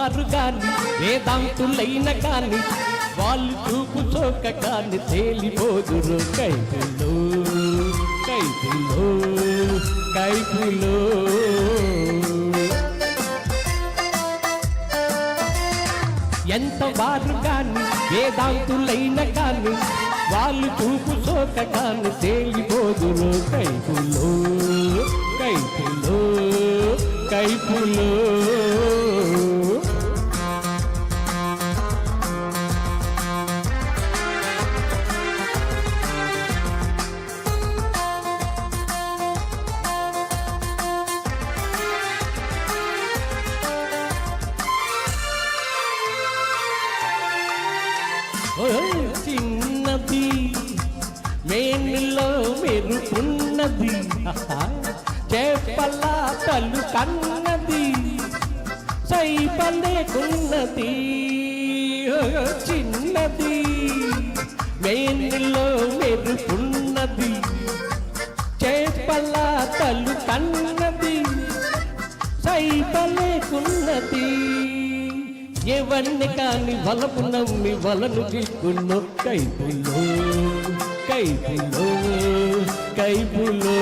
వారు గాని వేదాంతులైన గాని వాళ్ళు చూపు చోక కాని తేలిపోదురు కైపులో కైపులో కైపులో. ఎంత వారు కాని వేదాంతులైన కాని వాళ్ళు చూపు చోక కాని తేలిపోదురు కైపులో కైపులో కైపులో. చిన్నది మేనిలో మెరుపున్నది చేపల పలు కన్నది సైపలేకున్నది. చిన్నది మేనిలో మెరుపున్నది చేపల పలు కన్నది సైపలేకున్నది. ఎవరిని కాని వలపు నమ్మి వలను చిక్కున్నో కైపులో కైపులో కైపులో.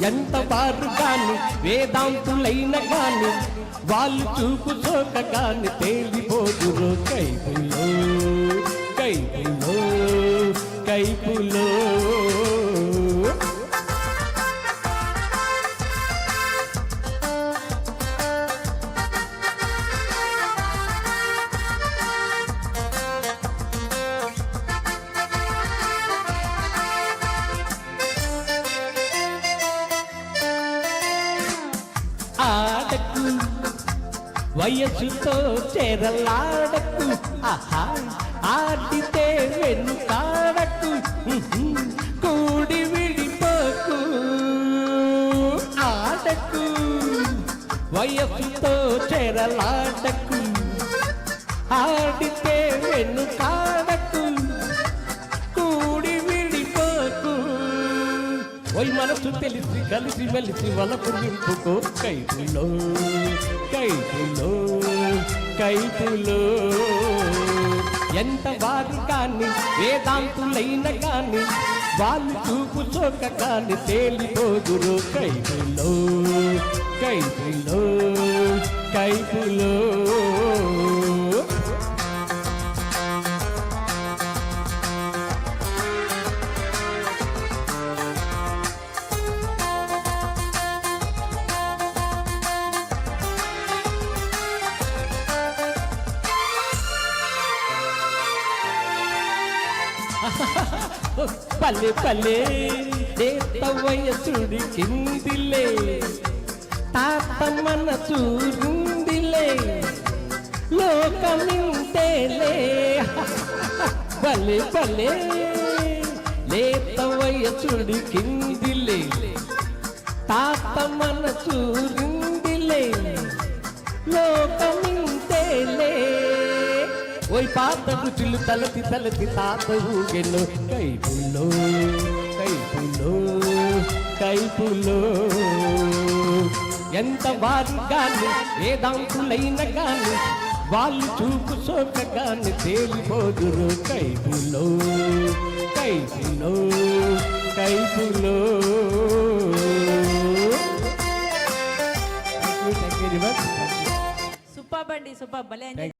ఎంత వారు కాని వేదాంతులైన కాని వాళ్ళు చూపు చోక కాని తేలిపోదురు కైపులో కైపులో కైపులో. ఆడకు వయస్సుతో చెరలాడకు ఆహా ఆడితే వెనుకాడకు కూడి విడిపోకు. ఆడకు వయస్సుతో చెరలాడకు ఆడితే వెనుకాడకు కూడి విడిపోకు. ఓయ్ మనసు తెలిసి కలిసి వెలిసి వలకు నింపుకో కైపులో కైపులో కైపులో. ఎంత వారు కాని వేదాంతులైన కాని వాళ్ళు చూపు చోక కాని తేలిపోదురు కైపులో కైపులో కైపులో. పల్లె పల్లె దేత వయసుడి కిందిలే తాత మనసు రుందిలే లోకమింతేలే. పల్లె పల్లె లేత వయసుడి కిందిలే తాత మనసు రుందిలే లోకమింతేలే. ఓయ్ పాత రుచులు తలతి తలతి తాత ఊగెను కైపులో కైపులో కైపులో. ఎంత వారు గాని వేదాంతులైన గాని వాళ్ళు చూపు సోక గాని తేలిపోదురు కైపులో కైపులో కైపులో. సూపర్ బండి సూపర్ భలే.